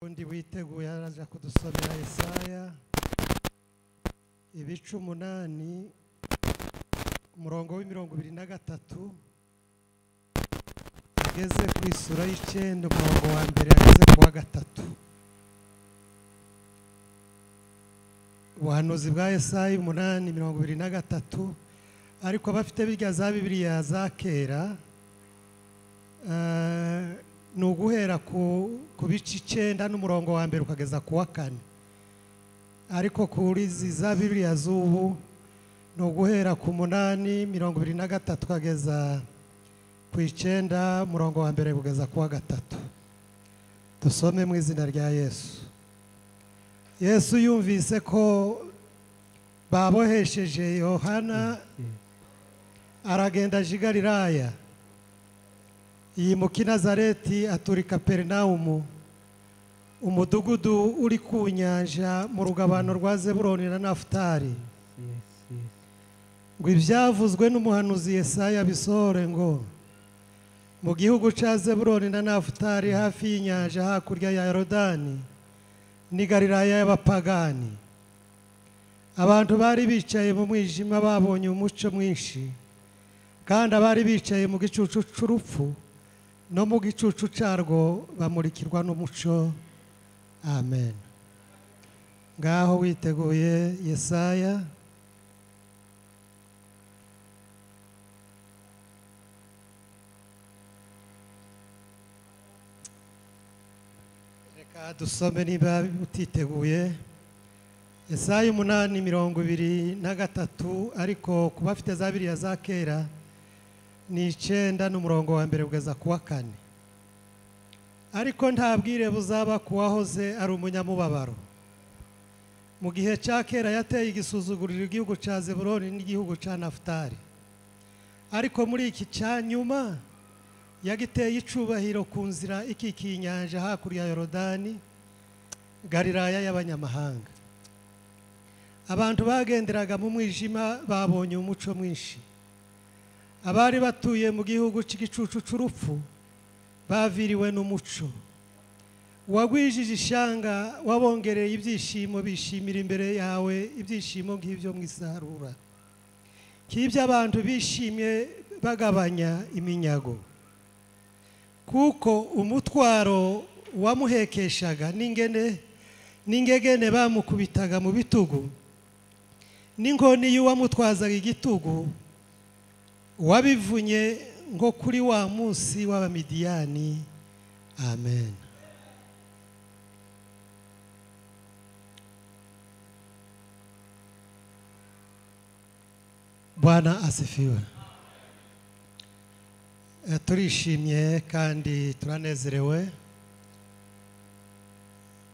undi witeguye araza kudusomera Yesaya ibice 8 umurongo w'23 ageze ku isura y'icenda umurongo wa mbere ageze ku wa gatatu. Ubuhanuzi bwa Yesaya 8:23 ariko abafite birya za Bibiliya za kera nuguhera ku bice 9 n'umurongo wa mbere ukageza ku wa 4, ariko kuri za Bibiliya z'ubu nuguhera ku 8:23 kageza ku 9 umurongo wa mbere kugeza ku wa 3. Dusome mu izina rya Yesu. Yesu yumvise ko babohesheje Yohana aragenda Galilaya, yimuka i Nazareti atura i Kaperinaumu, umudugudu uri ku nyanja mu rugabano rwa Zebuloni na Nafutali, ngo ibyavuzwe n'umuhanuzi Yesaya bisohore ngo mu gihugu ca Zebuloni na Nafutali hafi y'inyanja hakurya ya Yorodani ni Galilaya y'abapagani. Abantu bari bicaye mu mwijima babonye umuco mwinshi, kandi abari bicaye mu gicucu c'urupfu no mu gicucu carwo bamurikirwa n'umuco. Amen. Ngaho witeguye Yesaya dusome niba utiteguye. Yesaya 8:23 ariko kuba afite za Bibiliya za kera ni 9 n'umurongo wa mbere kugeza ku wa 4. Ariko ntabwire buzaba kuwahoze ari umunyamubabaro. Mu gihe cya kera yateye igisuzuguriro igihugu ca Zebuloni n'igihugu ca Nafutali, ariko muri iki cya nyuma yagiteye icubahiro ku nzira ikikiye inyanja hakurya ya Yorodani, Galilaya y'abanyamahanga. Abantu bagenderaga mu mwijima babonye umuco mwinshi. Abari batuye mu gihugu cy'igicucu c'urupfu baviriwe n'umuco. Wagwijije ishanga wabongereye ibyishimo, bishimira imbere yawe ibyishimo nk'ibyo mu isarura, k'ibyo abantu bishimye bagabanya iminyago. Kuko umutwaro wamuhekeshaga n'ingegene bamukubitaga mu bitugu, n'inkoni y'uwamutwazaga igitugu wabivunye ngo kuri wa munsi w'Abamidiyani. Amen. Bwana asifiwe. Turishimye kandi turanezerewe.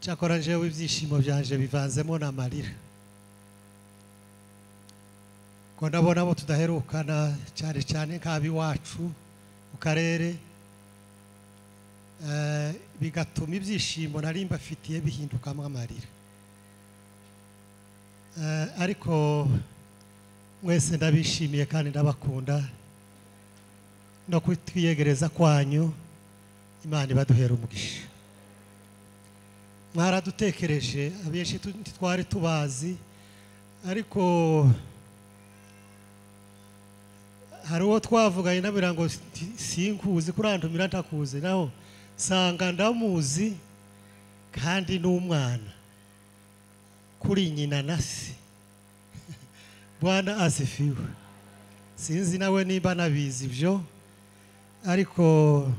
Cyakora jewe ibyishimo byanje bivanzemo n'amarira, ko ndabona abo tudaherukana cyane nk'abi wacu mu karere, bigatuma ibyishimo nari mbafitiye bihindukamo amarira. Ariko mwese ndabishimiye kandi ndabakunda, no kutwiyegereza kwanyu Imana ibaduhera umugisha. Mwaradutekereje, abenshi twari tubazi, ariko hari uwo twavuganye nabira ngo sinkuzi kurantumira ntakuze, naho sanga ndamuzi kandi n'umwana kuri nyina na se. Bwana asifiwe. Sinzi nawe niba nabizi ibyo, ariko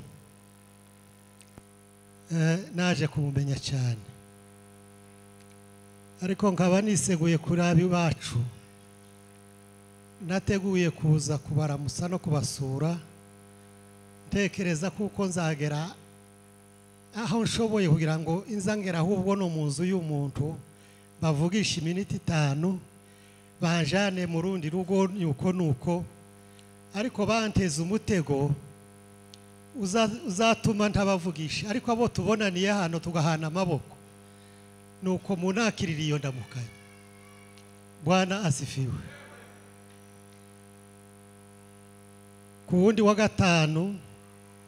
naje kumumenya cyane. Ariko nkaba niseguye kuri abi bacu, nateguye kuza kubaramusa no kubasura. Ntekereza kuko nzagera aho nshoboye kugira ngo inzangera ahubwo no mu nzu y'umuntu bavugisha iminota 5 banjane mu rundi rugo nuko, ariko banteze umutego uzatuma ntabavugisha. Ariko abo tubonaniye hano tugahana amaboko, nuko munakirira iyo ndamukanye. Bwana asifiwe. Ku wundi wa 5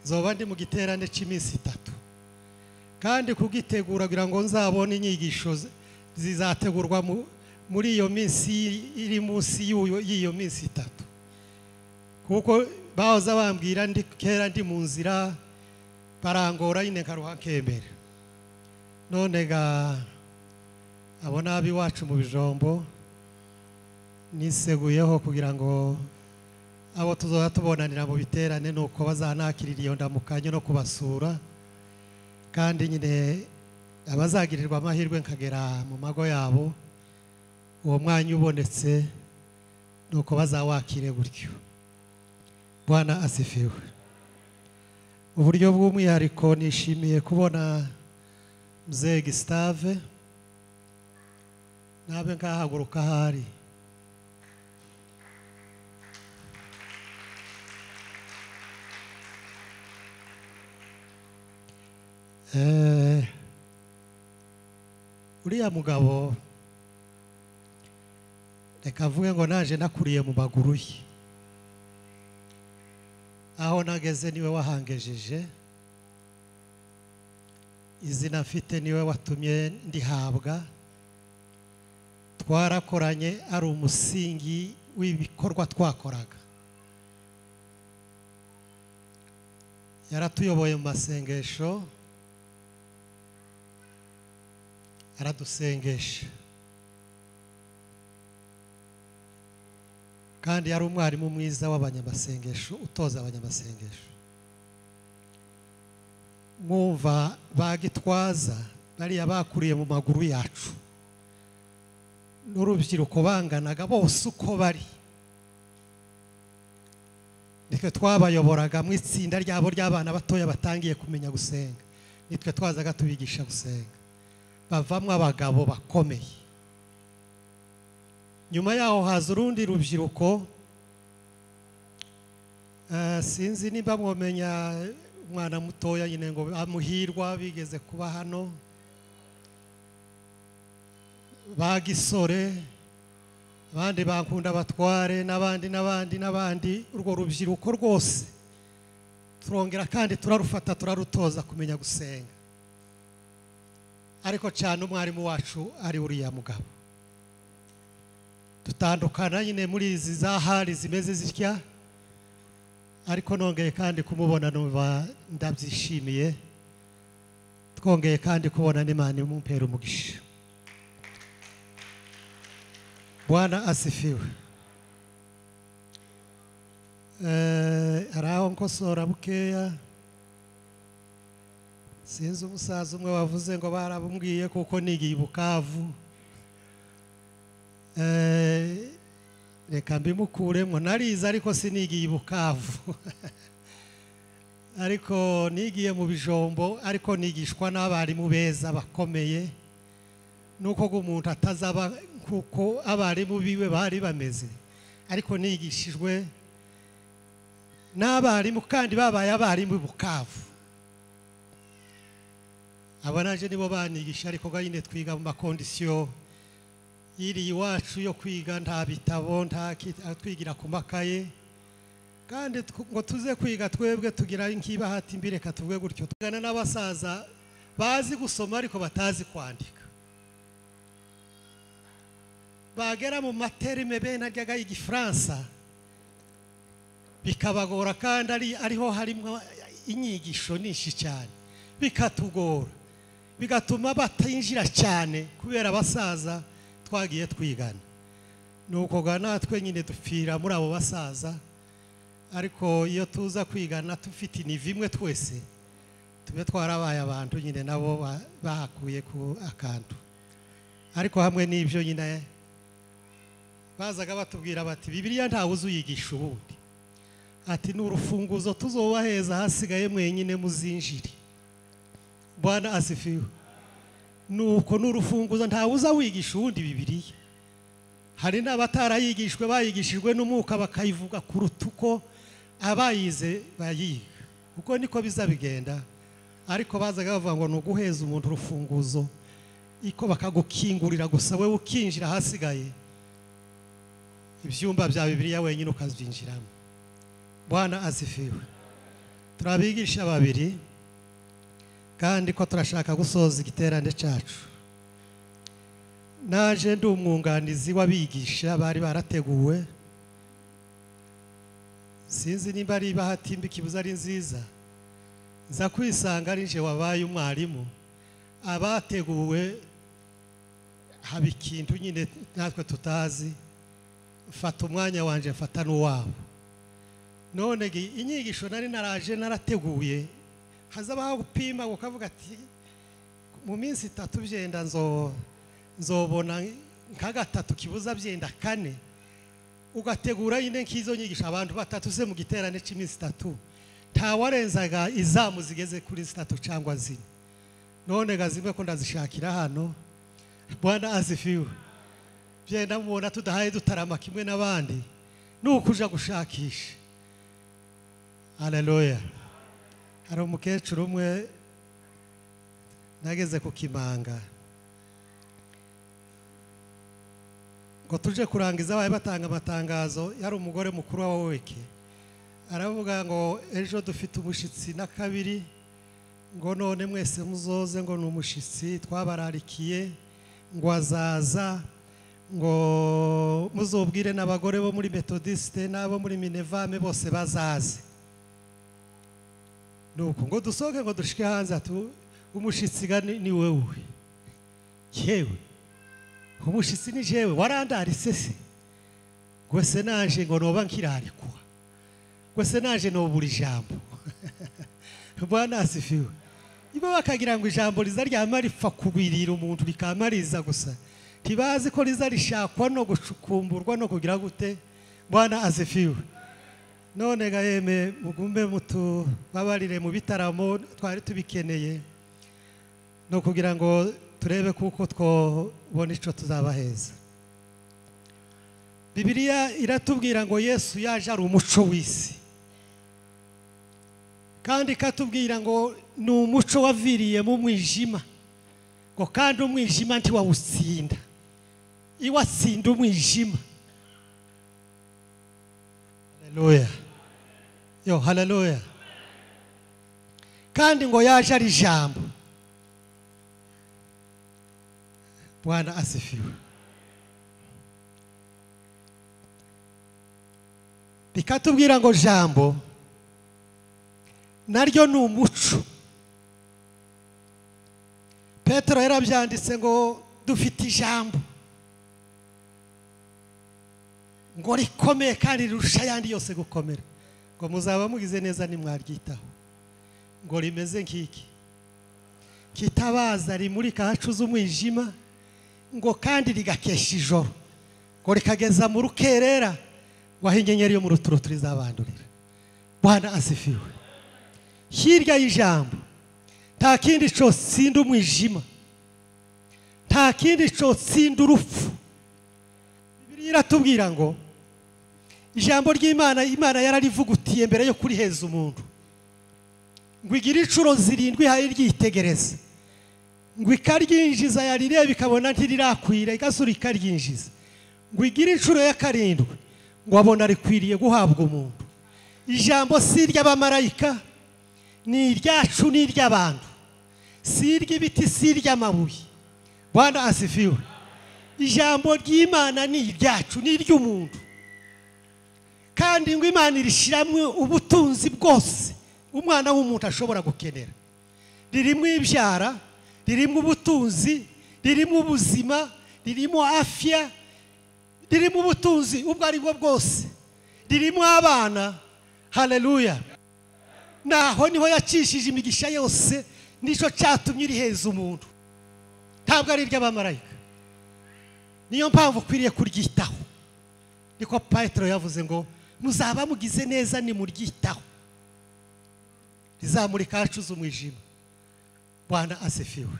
zoba ndi mu giterane cy'iminsi 3, kandi kugitegura kugira ngo nzabone inyigisho zizategurwa muri iyo minsi iri munsi y'iyo minsi 3 kuko bahoza bambwira ndi kera ndi mu nzira barangora nyine karuha kemera none ga abona abi wacu mu bijombo niseguyeho kugira ngo abo tuzoza tubonanira mu biterane nuko bazanakirira iyo ndamukanyo no kubasura kandi nyine abazagirirwa amahirwe nkagera mu mago yabo uwo mwanya ubonetse nuko bazawakire gutyo. Bwana asifiwe. Uburyo bw'umwihariko nishimiye kubona Mzee Gustave nabe ngahaguruka hari uriya mugabo reka mvuge ngo naje nakuriye mu maguru ye aho nageze niwe wahangejeje izina mfite niwe watumye ndihabwa twarakoranye ari umusingi w'ibikorwa twakoraga yaratuyoboye mu masengesho aradusengesha kandi yari umwarimu mwiza w'abanyamasengesho utoza abanyamasengesho mwumva bagitwaza bariya bakuriye mu maguru yacu n'urubyiruko banganaga bose uko bari nitwe twabayoboraga mu itsinda ryabo ry'abana batoya batangiye kumenya gusenga nitwe twazaga tubigisha gusenga bavamwe abagabo bakomeye nyuma yaho haza urundi rubyiruko sinzi niba mwomenya umwana mutoya nyine ngo amuhirwa bigeze kuba hano bagisore abandi bankunda batware n'abandi urwo rubyiruko rwose turongera kandi turarufata turarutoza kumenya gusenga ariko cyane umwarimu wacu ari uriya mugabo tutandukana nyine muri izi zahari zimeze zitya ariko nongeye kandi kumubona numva ndabyishimiye twongeye kandi kubona n'Imana imumpera umugisha. Bwana asifiwe. Araho nkosora bukeya sinzi umusaza umwe wavuze ngo barabumwiye kuko nigiye Bukavu reka mbimukuremo nariza ariko sinigiye Bukavu ariko nigiye mu bijombo ariko nigishwa n'abarimu beza bakomeye nuko umuntu atazaba kuko abarimu biwe bari bameze ariko nigishijwe n'abarimu kandi babaye abarimu Bukavu abanaje nibo banigisha ariko ganyine twiga mu makondisiyo yiri iwacu yo kwiga nta bitabo nta twigira ku makaye kandi ngo tuze kwiga twebwe tugira inkibahati mbire katubwe gutyo tugana n'abasaza bazi gusoma ariko batazi kwandika bagera mu materime bene ajyaga y'Igifaransa bikabagora kandi ariho harimo inyigisho nyinshi cyane bikatugora bigatuma batinjira cyane kubera abasaza twagiye twigana nuko natwe nyine dupfira muri abo basaza ariko iyo tuza kwigana tufite nivimwe twese tube twarabaye abantu nyine nabo bahakuye ku akantu ariko hamwe n'ibyo nyine bazaga batubwira bati Bibiliya ntawe uzuyigisha ubundi ati n'urufunguzo tuzobaheza hasigaye mwenyine muzinjiri. Bwana asifiwe. Nuko n'urufunguzo ntawe uza wigisha ubundi Bibiliya hari n'abatarayigishwe bayigishijwe n'umwuka bakayivuga kuruta uko abayize bayiga uko niko bizabigenda ariko bazaga bavuga ngo nuguheza umuntu urufunguzo iko bakagukingurira gusa we ukinjira hasigaye ibyumba bya Bibiliya wenyine ukazinjiramo. Bwana asifiwe. Turabigisha babiri kandi ko turashaka gusoza igiterane cyacu. Naje ndi umwunganizi w'abigisha bari barateguwe, sinzi nimba ari bahatimba ikibuza ari nziza, nza kwisanga ari nje wabaye umwarimu. Abateguwe haba ikintu nyine natwe tutazi, mfata umwanya wanje mfata n'uwabo. None inyigisho nari naraje narateguye, hazabaho gupima ukavuga ati mu minsi 3 byenda nzobona nka 3 kibuza byenda 4, ugategura yine nkizo nyigisha abantu 3 se mu giterane cy'iminsi 3, ntawarenzaga izamu zigeze kuri 3 cyangwa 4. None gazimwe ko ndazishakira hano. Bwana asifiwe. Byenda mubona tudahaye dutarama kimwe n'abandi, nukuja gushakisha. Haleluya. Hari umukecuru umwe nageze ku Kimanga, ngo tuje kurangiza baye batanga amatangazo. Yari umugore mukuru wa weke, aravuga ngo ejo dufite umushitsi na kabiri, ngo none mwese muzoze, ngo n'umushitsi twabararikiye, ngo azaza, ngo muzobwire n'abagore bo muri Methodiste n'abo muri Minevame bose bazaze. Nuko ngo dusohoke ngo dushike hanze, atu umushitsi ni wewe. Yewe umushitsi ni jewe, warandarise se? Gwese naje ngo noba nkirarikwa, gwese naje no buri jambo. Bwana asifiwe. Ibo bakagira ngo ijambo riza ryama ripfa kubirira umuntu rikamariza gusa, tibazi ko riza rishakwa no gucukumburwa no kugira gute. Bwana asifiwe. None gaheme mugumbe mutu babarire mu bitaramo twari tubikeneye, no kugira ngo turebe kuko twobona ico tuzabaheza. Bibiliya iratubwira ngo Yesu yaje ari umuco w'isi, kandi katubwira ngo ni umuco waviriye mu mwijima, ngo kandi umwijima ntiwawutsinda, iwatsinda umwijima. Haleluya. Yo, haleluya. Kandi ngo yaje ari ijambo. Bwana asifiwe. Bikatubwira ngo jambo naryo ni umuco. Petero yarabyanditse ngo dufite ijambo ngo rikomeye kandi rirusha yandi yose gukomera, ngo muzaba mugize neza nimwaryitaho, ngo rimeze nk'iki kitabaza rimurika hacuza umwijima, ngo kandi rigakesha ijoro, ngo rikageza mu rukerera waho inyenyeri yo mu ruturo turizabandurira. Bwana asifiwe. Hirya y'ijambo nta kindi cyotsinda umwijima, nta kindi cyotsinda urupfu. Bibiliya iratubwira ngo ijambo ry'Imana, Imana yararivugutiye mbere yo kuriheza umuntu, ngo igira incuro 7 hari ryitegereza, ngo ikaryinjiza yarireba ikabona ntirirakwira, igasura ikaryinjiza, ngo igira incuro ya 7 ngo abona rikwiriye guhabwa umuntu. Ijambo si iry'abamarayika, ni iryacu ni iry'abantu, si iry'ibiti si iry'amabuye. Bwana asifiwe. Ijambo ry'Imana ni iryacu ni iry'umuntu, kandi ngo Imana irishiramwe ubutunzi bwose umwana w'umuntu ashobora gukenera. Ririmo ibyara, ririmo ubutunzi, ririmo ubuzima, ririmo afya, ririmo ubutunzi ubwo ari bwo bwose, ririmo abana. Haleluya. Naho niho yacishije imigisha yose, nico cyatumye iriheza umuntu, ntabwo ari iry'abamarayika. Niyo mpamvu kwiriye kuryitaho. Niko Petero yavuze ngo muzaba mugize neza ni muryitaho, rizamurika hacuza umwijima. Bwana asifiwe.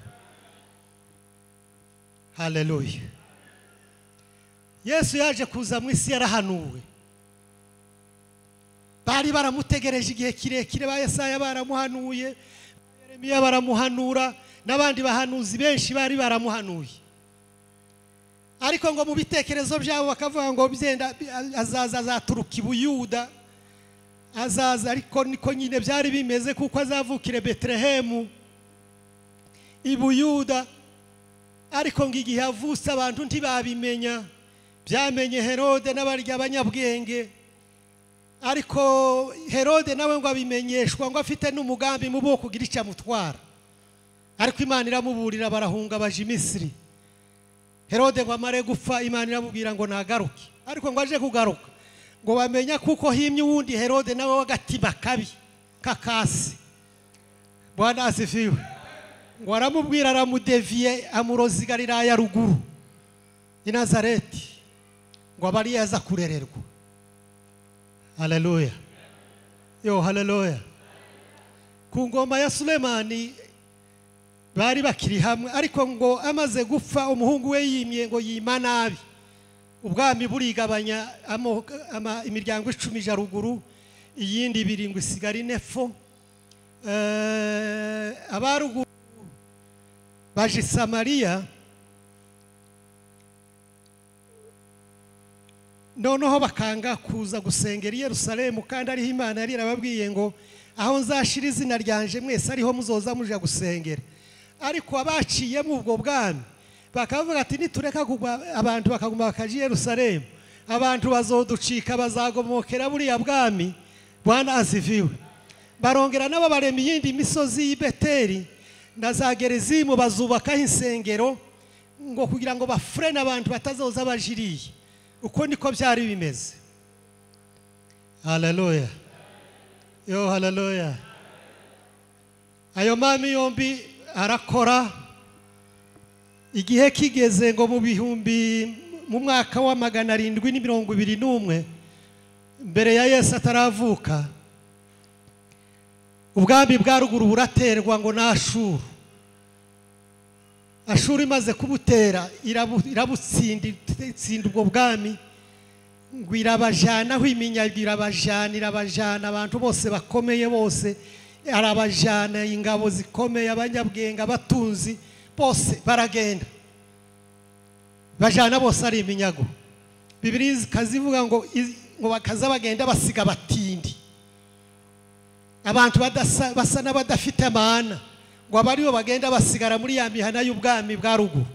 Haleluya. Yesu yaje kuza mu isi yarahanuwe, bari baramutegereje igihe kirekire, ba Yesaya baramuhanuye, Yeremiya baramuhanura, n'abandi bahanuzi benshi bari baramuhanuye. Ariko ngo mu bitekerezo byabo bakavuga ngo byenda azaza azaturuka i Buyuda, azaza, ariko niko nyine byari bimeze, kuko azavukire Betlehemu, ibuyuda ariko ngo igihe avutse abantu ntibabimenya byamenye Herode n'abarya abanyabwenge ariko Herode nawe ngo abimenyeshwa ngo afite n'umugambi mu bwo kugira icyo amutwara ariko Imana iramuburira barahunga baje Misiri Herode ngo amare gupfa Imana iramubwira ngo nagaruke ariko ngo aje kugaruka ngo bamenya kuko himye uwundi Herode nawe wagatima kabi kakasi Bwana asifiwe ngo aramubwira aramudeviye amurozi Galilaya ruguru i Nazareti ngo abari yaza kurererwa haleluya yo haleluya ku ngoma ya Sulemani bari bakiri hamwe ariko ngo amaze gupfa umuhungu we yimye ngo Yimana abi ubwami burigabanya imiryango 10 jaruguru iyindi 7 isigara inefo abaruguru baje Samaria noneho bakanga kuza gusengera i Yerusalemu kandi ariho Imana yari yarababwiye ngo aho nzashira izina ryanje mwese ariho muzoza muja gusengera ariko abaciye mu ubwo bwami bakavuga ati nitureka kugwa abantu bakaguma bakaje i Yerusalemu abantu bazoducika bazagomokera buriya bwami Bwana asifiwe barongera nabo barema iyindi misozi y'Ibeteri na za Gerizimu bazubakaho insengero ngo kugira ngo bafrene abantu batazoza bajiriye uko niko byari bimeze haleluya yo haleluya ayo mami yombi arakora igihe kigeze ngo mu mwaka wa 721 mbere ya Yesu ataravuka ubwami bwa ruguru buraterwa ngo na Ashuru imaze kubutera irabutsinda ubwo bwami ngo irabajana aho iminyago irabajana abantu bose bakomeye bose arabajana ingabo zikomeye abanyabwenge abatunzi bose baragenda bajana bose ari iminyago Bibiliya kazivuga ngo bakaza bagenda basiga batindi abantu basa n'abadafite amana ngo abariyo bagenda basigara muri ya mihana y'ubwami bwa ruguru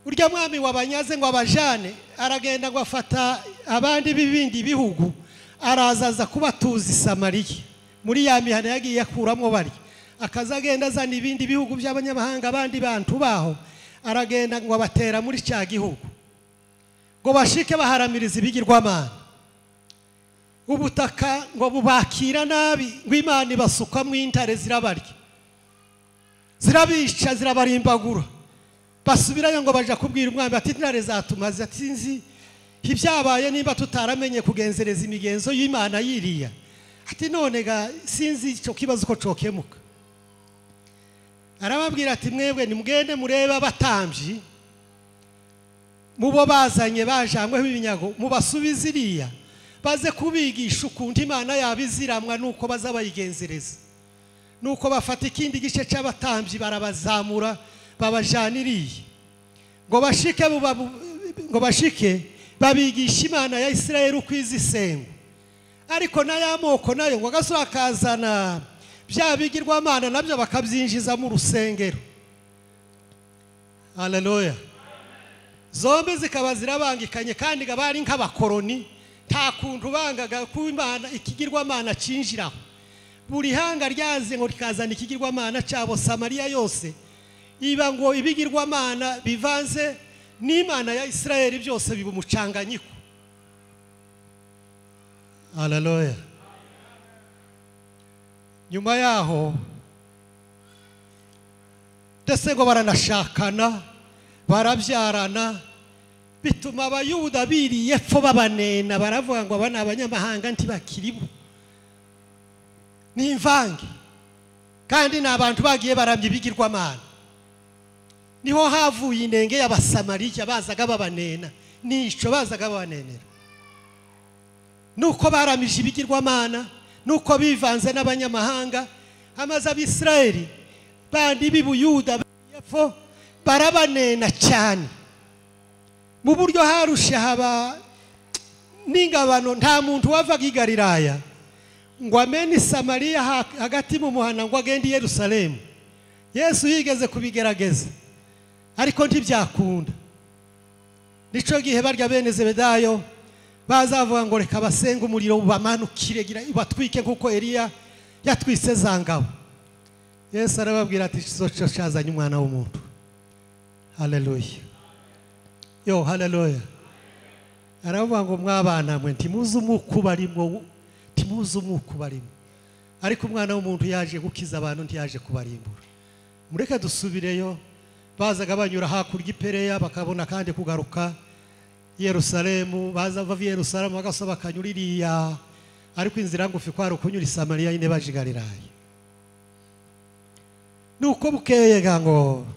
urya mwami wabanyaze ngo abajane aragenda ngo afata abandi b'ibindi bihugu arazaza kubatuza i Samariya muri ya mihana yagiye akuramwo bari akazagenda azana ibindi bihugu by'abanyamahanga abandi bantu baho aragenda ngo abatera muri cya gihugu ngo bashike baharamiriza ibigirwamana ubutaka ngo bubakira nabi ngo Imana ibasukamwe intare zirabarya zirabica zirabarimbagura basubirayo ngo baje kubwira umwami ati intare zatumaze ati nzi ibyabaye nimba tutaramenye kugenzereza imigenzo y'Imana yiriya ati none ga sinzi cyo kibazo ko cokemuka arababwira ati mwebwe nimugende murebe abatambyi mubo bazanye bajangwe ibinyago mubasubiza iriya baze kubigisha ukuntu Imana yabiziramwa nuko bazabayigenzereza nuko bafata ikindi gice cy'abatambyi barabazamura babajaniriye ngo bashike babigisha Imana ya Isirayeli ukwiza Isenga ariko n'ayamoko nayo ngo gasura kazana bya bigirwamana nabyo bakabyinjiza mu rusengero haleluya zombe zikaba zirabangikanye kandi gabari nk'abakoroni nta kuntu bangaga ku Imana ikigirwamana cinjiraho buri hanga ryaze ngo rikazana ikigirwamana cyabo Samaria yose iba ngo ibigirwamana bivanze n'Imana ya Isirayeli byose bibumucanganyiko haleluya nyuma yaho ndetse ngo baranashakana barabyarana bituma abayuda biriye pfo babanena baravuga ngo abana abanyamahanga ntibakiribo n'imvange kandi n'abantu bagiye baramye ibigirwamana niho havuye inenge y'abasamariya bazaga babanena nico bazaga babanenera nuko baramije ibigirwamana nuko bivanze n'abanyamahanga amaze abisirayeli bandi b'ibuyuda b'epfo barabanena cyane mu buryo harusha haba n'ingabano nta muntu wavaga i Galilaya ngo amene Samariya hagati mu muhana ngo agende i Yerusalemu. Yesu yigeze kubigerageza ariko ntibyakunda. Nico gihe barya bene Zebedayo bazavuga ngo reka basenga umuriro bamanukire batwike nkuko Eliya yatwise zangabo. Yesu arababwira ati soco cyazanye umwana w'umuntu. Haleluya. Yo haleluya. Aravuga ngo mwabana mwe ntimuzi umuku barimo, ntimuzi umuku barimo. Ariko umwana w'umuntu yaje gukiza abantu, ntiyaje kubarimbura. Mureke dusubireyo. Bazaga banyura hakurya ipereya bakabona kandi kugaruka Yerusalemu. Baza bava Yerusalemu bagasaba kanyuririya, ariko inzira ngufi kwari ukunyura i Samariya ine baje i Galilaya. Nuko bukeye ngo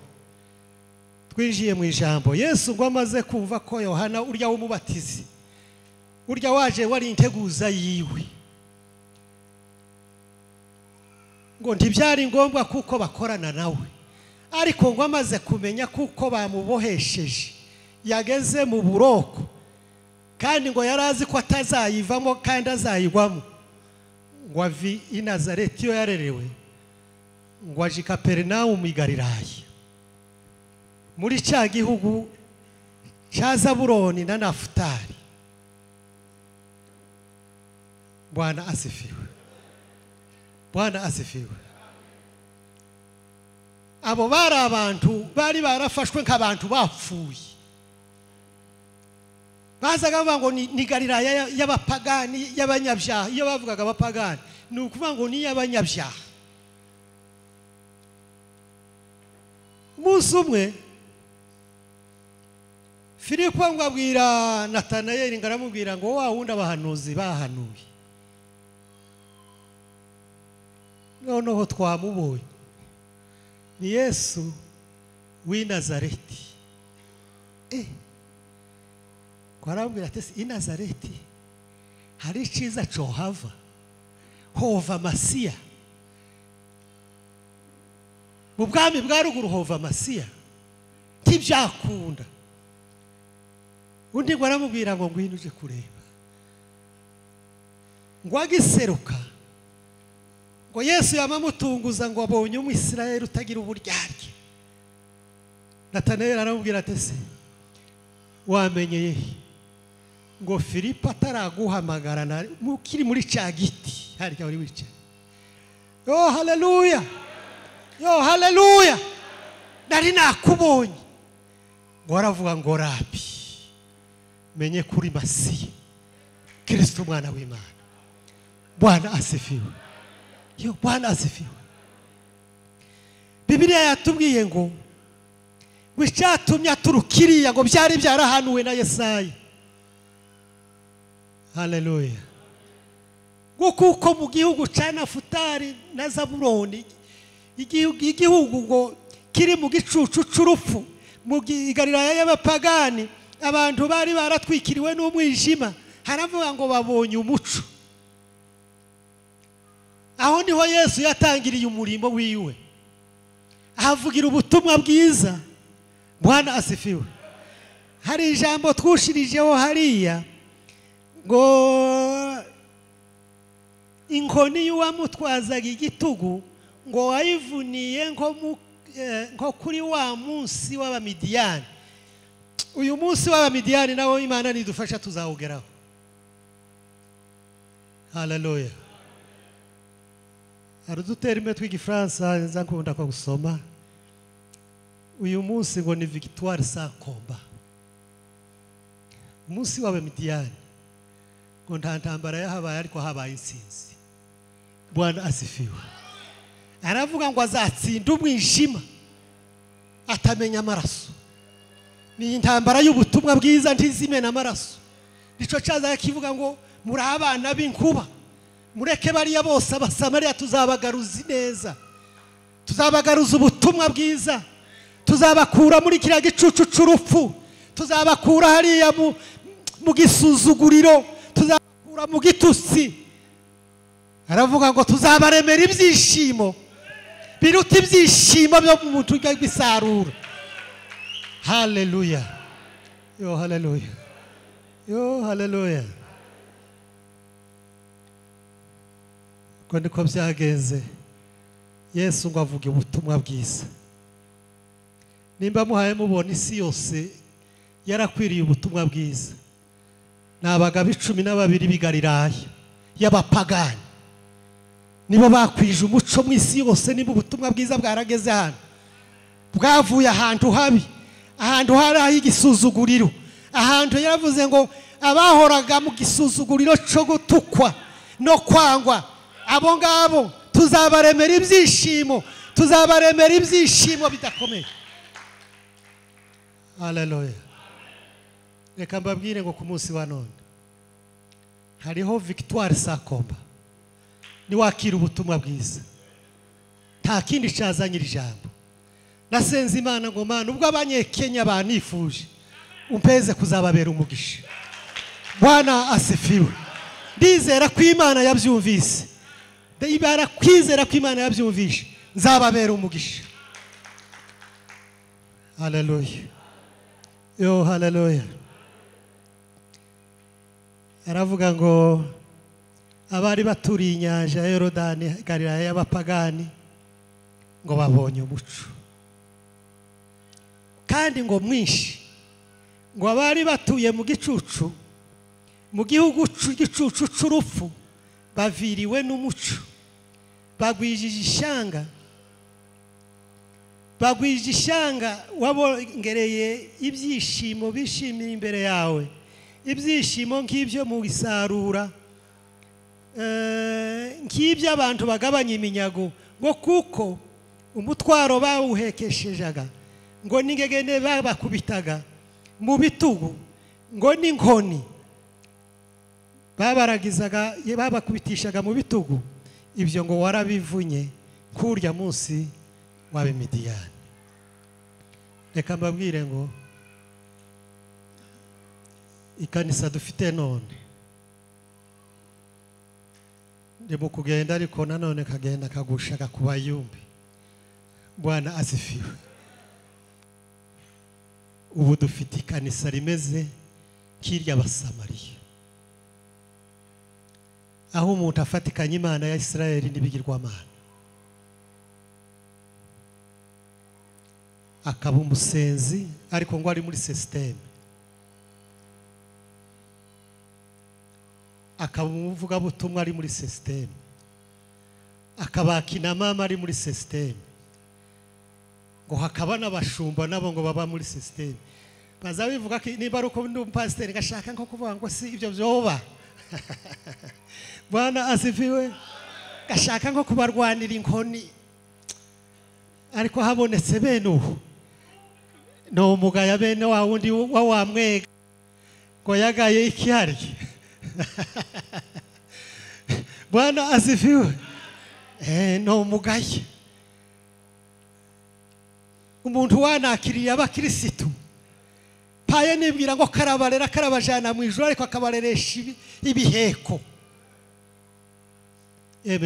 twinjiye mu ijambo. Yesu ngo amaze kumva ko Yohana urya w'umubatizi, urya waje wari integuza yiwe, ngo ntibyari ngombwa kuko bakorana nawe, ariko ngo amaze kumenya kuko bamubohesheje yageze mu buroko, kandi ngo yarazi ko atazayivamo kandi azayigwamo, ngo avi i Nazareti yo yarerewe, ngo aje i Kaperinawumu i Galilaya, muri cya gihugu cya Zabuloni na Nafutali. Bwana asifiwe. Bwana asifiwe. Abo bari abantu bari barafashwe nk'abantu bapfuye. Bazaga bavuga ngo ni Galilaya y'abapagani y'abanyabyaha. Iyo bavugaga abapagani ni ukuvuga ngo ni y'abanyabyaha. Umunsi umwe Filipo ngo abwira Natanayeli, ngaramubwira ngo wa wundi abahanuzi bahanuye noneho twamubonye, ni Yesu w'i Nazareti. Kwarambwira ati i Nazareti hari iciza cohava, hova Masiya. Mu bwami bwa ruguru hova Masiya, ntibyakunda. Undi ngo aramubwira ngo ngwino uje kureba. Ngo agiseruka ngo Yesu yamamutunguza ngo abonye umwisirayeli utagira uburyarya. Natanayeli aramubwira ati se wamenyeye ngo Filipo ataraguhamagara mukiri muri cya giti harya uri wicaye. Yo haleluya. Yo haleluya. Nari nakubonye. Ngo aravuga ngo Rabi, menye kuri Masiya Kristo mwana w'Imana. Bwana asifiwe. Yo Bwana asifiwe. Bibiliya yatubwiye ngo icyatumye aturukiriya ngo byari byarahanuwe na Yesaya. Haleluya. Ngo kuko mu gihugu cya Nafutali na Zabuloni, igihugu ngo kiri mu gicucu c'urupfu, mu Galilaya y'abapagani, abantu bari baratwikiriwe n'umwijima, haravuga ngo babonye umuco. Aho niho Yesu yatangiriye umurimo wiwe, ahavugira ubutumwa bwiza. Bwana asifiwe. Hari ijambo twushirijeho hariya ngo inkoni y'uwamutwazaga igitugu ngo wayivuniye nko kuri wa munsi w'Abamidiyani. Uyu munsi w'Abamidiyani nawo Imana nidufasha tuzawugeraho. Haleluya. Hari uduterime tw'igifaransa nza nkunda ko gusoma. Uyu munsi ngo ni victoire sans combat. Umunsi w'Abamidiyani ngo nta ntambara yahabaye ariko habaye insinzi. Bwana asifiwe. Aravuga ngo azatsinda umwijima atamenya amaraso. Ni intambara y'ubutumwa bwiza ntizimena amaraso. Nico cyaza kivuga ngo muri abana b'inkuba, mureke bariya bose abasamariya tuzabagaruza neza, tuzabagaruza ubutumwa bwiza, tuzabakura muri kiriya gicucu c'urupfu, tuzabakura hariya mu gisuzuguriro, tuzabakura mu gitusi. Aravuga ngo tuzabaremera ibyishimo biruta ibyishimo byo mu muntu w'isarura. Haleluya. Yo haleluya. Yo haleluya. ko niko byagenze Yesu ngo avuge ubutumwa bwiza nimba muhaye mubona isi yose yarakwiriye ubutumwa bwiza n'abagabo 12 b'igalilaya y'abapagani nibo bakwije umuco mu isi yose nibo ubutumwa bwiza bwarageze hano bwavuye ahantu habi ahantu hari igisuzuguriro ahantu yaravuze ngo abahoraga mu gisuzuguriro cyo gutukwa no kwangwa abo ngabo tuzabaremera ibyishimo bidakomeye. Haleluya. Reka mbabwire ngo ku munsi wa none hariho victoire sakomba ni wakira ubutumwa bwiza nta kindi cyazanyira ijambo nasenze Imana ngo Mana ubwo abanyekenya banifuje umpeze kuzababera umugisha. Bwana asifiwe. Ndizera ko Imana yabyumvise ndibara kwizera ko Imana yabyumvishe nzababera umugisha. Haleluya. Yo haleluya. Aravuga ngo abari baturiye inyanja ya Yorodani Galilaya y'abapagani ngo babonye umuco kandi ngo mwinshi ngo abari batuye mu gicucu mu gihugu cy'igicucu cy'urupfu baviriwe n'umuco bagwijije ishanga wabongereye ibyishimo bishimira imbere yawe ibyishimo nk'ibyo mu isarura nk'ibyo abantu bagabanya iminyago ngo kuko umutwaro bawuhekeshejaga ngo n'ingegene babakubitaga mu bitugu ngo n'inkoni babakubitishaga mu bitugu ibyo ngo warabivunye kurya munsi w'Abamidiyani. Reka mbabwire ngo ikanisa dufite none ndimo kugenda ariko nanone kagenda kagushaka ku bayumbi. Bwana asifiwe. Ubu dufite ikanisa rimeze kirya Abasamariya aho umuntu afatikanye Imana ya Isirayeli n'ibigirwamana akaba umusenzi ariko ngo ari muri system akaba umuvuga butumwa ari muri system akabakina mama ari muri system ngo hakaba n'abashumba nabo ngo baba muri system bazabivuga ko niba ari uko ndi umupasiteri ngashaka nko kuvuga ngo si ibyo byoba. Bwana asifiwe. Gashaka nko kubarwanira inkoni ariko habonetse bene ubu no mugaya bene wa wundi wa mwega ngo yagaye ikihari. Bwana asifiwe. No mugaye umuntu wanakiriye abakirisitu paye nibwira ngo karabarera karabajana mu ijuru ariko akabareresha ibiheko.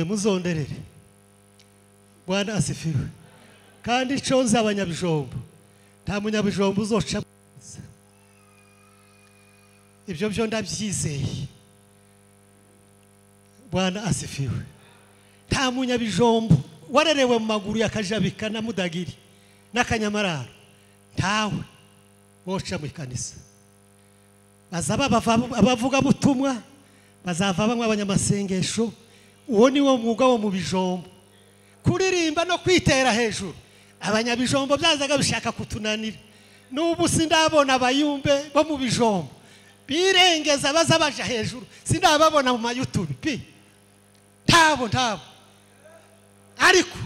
Muzonderere. Bwana asifiwe. Kandi conze abanyabijombo nta munyabijombo uzoca ibyo byo ndabyizeye. Bwana asifiwe. Nta munyabijombo warerewe mu maguru yakajabika na mudagiri n'akanyamararo ntawe boca mu ikanisa. Bazaba abavuga butumwa bazava bamwe abanyamasengesho. Uwo ni wo mwuga wo mu bijombo kuririmba no kwitera hejuru. Abanyabijombo byazaga bishaka kutunanira n'ubu sindabona abayumbe bo mu bijombo birengeza bazabaja hejuru sindababona mu YouTube ntabo ariko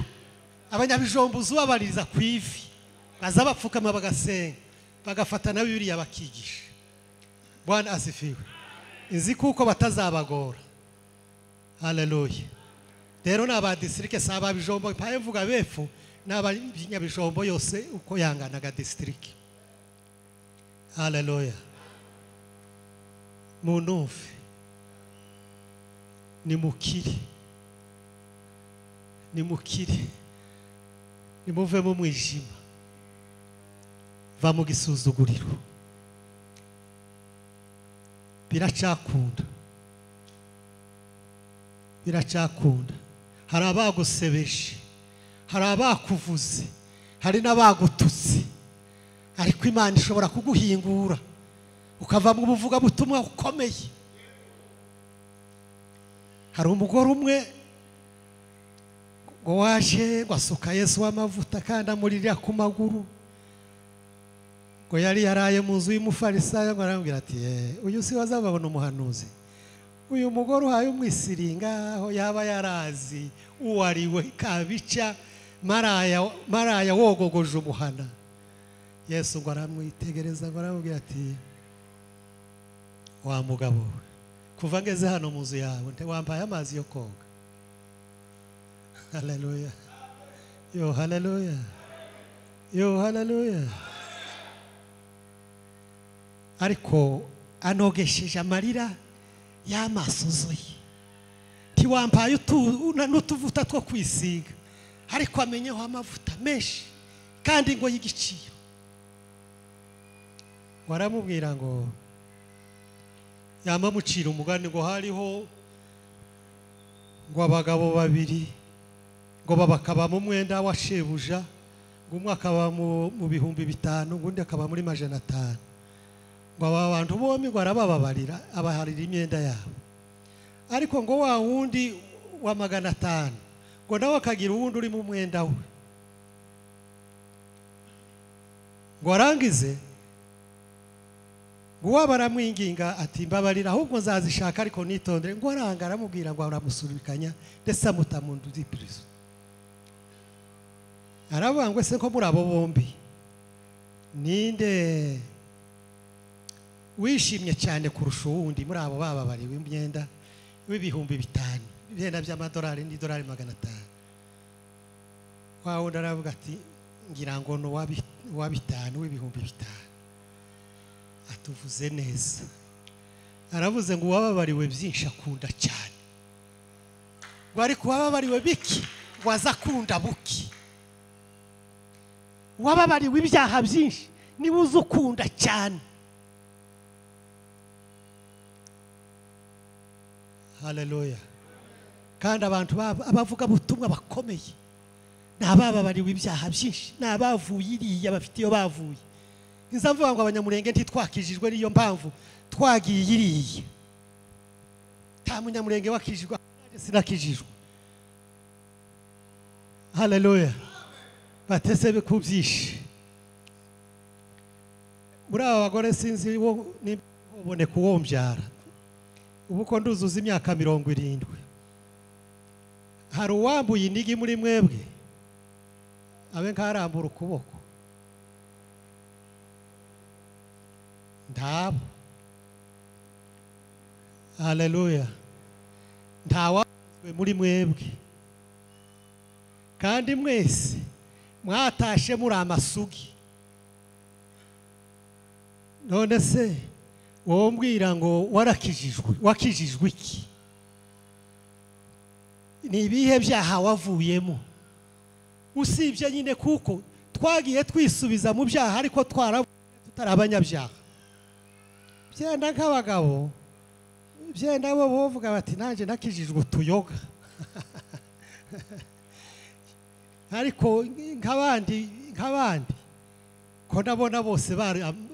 abanyabijombo zubabaririza ku ivi bazabapfukama bagasenga bagafata na Bibiliya bakigisha. Bwana asifiwe. Inzi kuko batazabagora. Haleluya. Rero n'aba district saba bijombo paye mvuga befu n'abanyabijombo yose uko yanganaga district. Haleluya. Munumve ni mukiri nimuve mu mwijima va mu gisuzuguriro. Biracakunda hari abagusebeje, hari abakuvuze, hari n'abagututse, ariko Imana ishobora kuguhingura ukava mu buvuga butumwa ukomeye. Hari umugore umwe ngo waje ngo asuka Yesu w'amavuta kandi amurira ku maguru, ngo yari yaraye mu nzu y'umufarisayo, ngo arambwira ati uyu si wazababona umuhanuzi, uyu mugore uhaye umwisiringa aho yaba yarazi uwariwe kabica maraya wogogoje umuhana. Yesu ngo aramwitegereza, ngo aramubwira ati wa mugabo, kuva ngeze hano mu nzu yawe wambaye amazi yo koga. Haleluya, yo haleluya, yo haleluya. Ariko anogesheje amarira y'amaso zuye, ntiwambaye n'utuvuta two kwisiga, ariko amenyeho amavuta menshi kandi ngo y'igiciro. Waramubwira ngo yamamucira umugani ngo hariho ngo abagabo babiri ngo babakaba mu mwenda wa shebuja, ngo umwe akaba mu 500, undi akaba muri 500. Ngo aba bantu bombi ngo arabababarira, abaharira imyenda yabo. Ariko ngo wa wundi wa 500 ngo nawe akagira uwundi uri mu mwenda we, ngo arangize ngo baramwinginga ati mbabarira ahubwo nzazishaka ariko nitondere. Ngo aranga aramubwira ngo aramusurikanya ndetse amuta mu nzu y'ipirizo. Aravuga ngo ese ko muri abo bombi ninde wishimye cyane kurusha uwundi muri abo bababariwe imyenda w'ibihumbi 5, ibihenda by'amadolari n'idolari 500? Wa wundi aravuga ati ngira ngo no wa 5 w'ibihumbi 5. Atuvuze neza, aravuze ngo wababariwe byinshi akunda cyane, ngo ariko wababariwe biki waza kunda buki. Wababariwe ibyaha byinshi niba uzi ukunda cyane. Haleluya. Kandi abantu abavuga butumwa bakomeye nabababariwe ibyaha byinshi, nabavuye iriya bafite iyo bavuye. Nzavuga ngo abanyamurenge ntitwakijijwe niyo mpamvu twagiye iriya. Ta munyamurenge wakijijwe sinakijijwe. Haleluya. Batese bikubyishe. Muri aba bagore sinzi wo nibone kuwombyara. Ubu ko nduzuza imyaka 70. Hari uwambuye inigi muri mwebwe abe nkarambura ukuboko? Ndabo. Haleluya. Ntawazwe muri mwebwe, kandi mwese mwatashe muri amasugi. None se wombwira ngo wakijijwe iki? Ni ibihe byaha wavuyemo? Usibye nyine kuko twagiye twisubiza mu byaha ariko tutarabanyabyaha. Byenda nk'abagabo, byenda bo bovuga bati nanje nakijijwe tuyoga. Ariko nk'abandi ko ndabona bose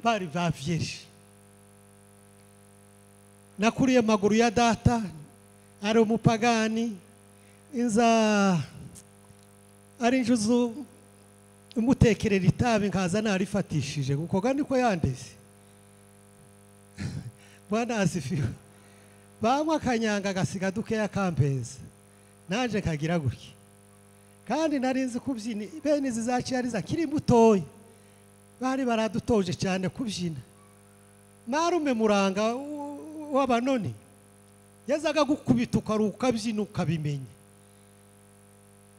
bari bavyeje. Nakuriye maguru ya data ari umupagani, inza ari injuzu umutekerera itabi nkaza narifatishije kuko kandi ko yandeze. Bwana asifiwe. Bamwe akanyanga gasiga dukeya kampeza, naje kagira gutya. Kandi narinzi kubyina bene zizaciyariza kiri mutoyi, bari baradutoje cyane kubyina. Marume muranga w'abanoni yazaga gukubita ukaruka byina ukabimenya.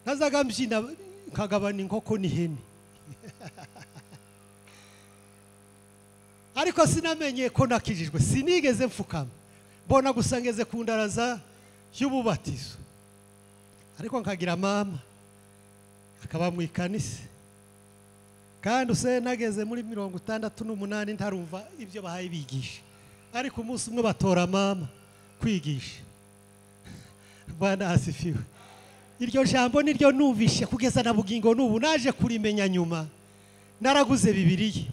Nazaga mbyina nkagabana inkoko n'ihene. Ariko sinamenye ko nakijijwe, sinigeze mfukama. Mbona gusa ngeze ku ndaraza y'ububatizo. Ariko nkagira mama akaba mu ikanisa. Kandi use nageze muri 68 ntarumva ibyo bahaye bigisha. Ariko umunsi umwe batora mama kwigisha. Bwana asifiwe. iryo jambo niryo numvishe kugeza na bugingo n'ubu naje kurimenya nyuma naraguze Bibiliya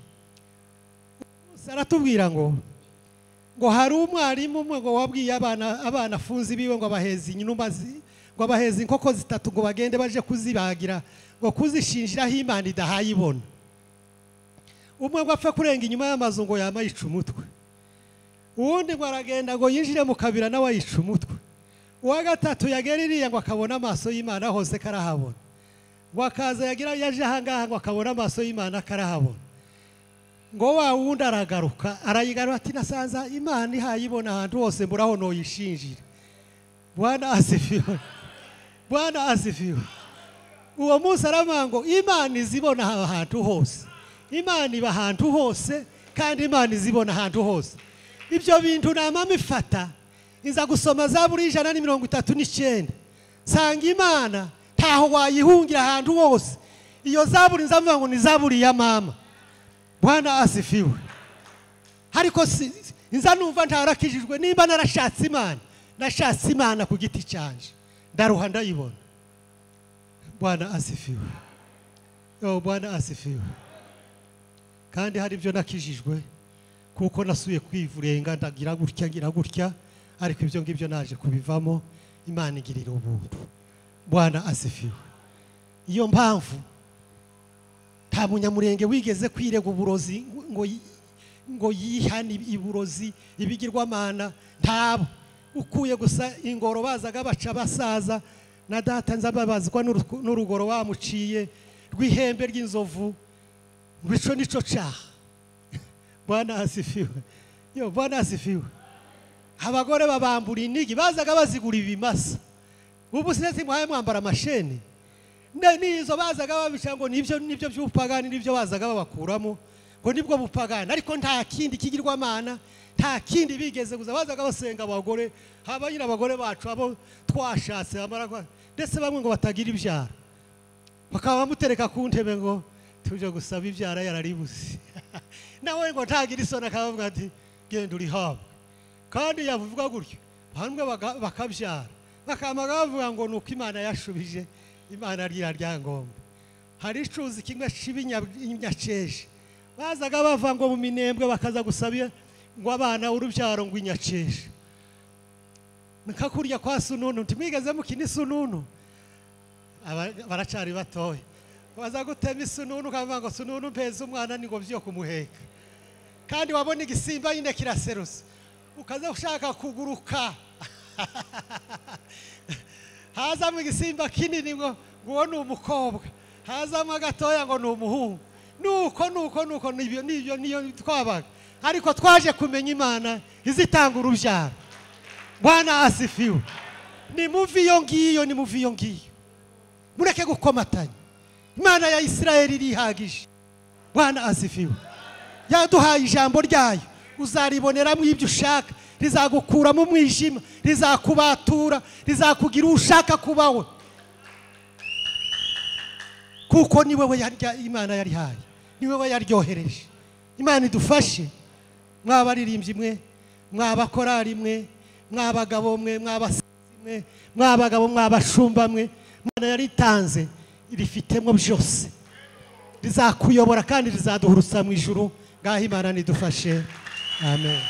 saratubwira ngo hari umwarimu umwe ngo wabwiye abana afunze biwe ngo abahezi inyumazi ngo abahezi inkoko zitatu ngo bagende baje kuzibagira ngo kuzishinjiraho Imana idahayibona umwe ngo apfa kurenga inyuma y'amazu ngo yamayica umutwe uwundi ngo aragenda ngo yinjire mu kabira nawe ayica umutwe uwa gatatu yagera iriya ngo akabona amaso y'Imana hose karahabona ngo akaza yagira yaje ahangaha ngo akabona amaso y'Imana karahabona ngo wa wundi aragaruka arayigarura ati nasanza Imana ihayibona ahantu hose mburaho no yishinjira Bwana asifiwe Bwana asifiwe uwo munsi aramango Imana izibona ahantu hose Imana iba ahantu hose kandi Imana izibona ahantu hose ibyo bintu namama ifata inza gusoma Zaburi 139 sanga Imana taho wayihungira ahantu hose iyo Zaburi nzavuga ngo ni Zaburi ya mama Bwana asifiwe hariko inza numva ntarakijijwe nimba narashatse Imana nashatse Imana ku giti cyanje ndaruha ndayibona Bwana asifiwe Bwana asifiwe kandi hari ibyo nakijijwe kuko nasuye kwivurenga ndagira gutya ariko ibyo ngibyo naje kubivamo Imana igirira ubuntu Bwana asifiwe iyo mpamvu nta munyamurenge wigeze kwirega uburozi ngo yihane iburozi ibigirwamana ntabo ukuye gusa ingoro bazaga baca basaza na data nzababazwa n'urugoro wamuciye rw'ihembe ry'inzovu bico nico cyaha Bwana asifiwe Bwana asifiwe abagore babambura inigi bazaga bazigura ibimasa ubu sinzi mwaye mwambara amasheni nizo bazaga babica ngo nibyo by'upagani nibyo bazaga babakuramo ngo nibwo bupagani ariko nta kindi kigirwamana nta kindi bigeze guza bazaga basenga abagore habayira abagore bacu abo twashatse amaragwa ndetse bamwe ngo batagira ibyara bakaba bamutereka ku ntebe ngo tuje gusaba ibyara yararibuze nawe ngo ntagira isoni akavuga ati genda uri haba kandi yavuga gutyo bamwe bakabyara bakamaga bavuga ngo nuko Imana yashubije Imana ryangombe hari icuzi kimwe cy'ibinyaceje bazaga bava ngo mu minembwe bakaza gusabye ngo abana urubyaro ngo inyaceje nkakurya kwa sununu ntimwigeze mukina isununu baracari batoye baza gutema isununu ukavuga ngo sununu mpeza umwana ni ngo byo kumuheka kandi wabona igisimba yinde kiraseruse ukaza ushaka kuguruka hazamwe igisimba kinini ngo ni umukobwa hazamwe gatoya ngo ni umuhungu nuko niyo twabaga ariko twaje kumenya Imana izitanga urubyaro Bwana asifiwe ni muvi yo ngiyo mureke gukomatanya Imana ya Isirayeli irihagije Bwana asifiwe yaduhaye ijambo ryayo uzariboneramo ibyo ushaka rizagukura mu mwijima rizakubatura rizakugira ushaka kubawe kuko ni wewe Imana yarihaye ni wewe yaryohereje Imana idufashe mwabaririmbyi mwe mwabakorari mwe mwabagabo mwe mwabasizi mwe mwabagabo mwabashumba mwe Imana yaritanze irifitemo byose rizakuyobora kandi rizaduhurusa mu ijuru ngaho Imana nidufashe amen.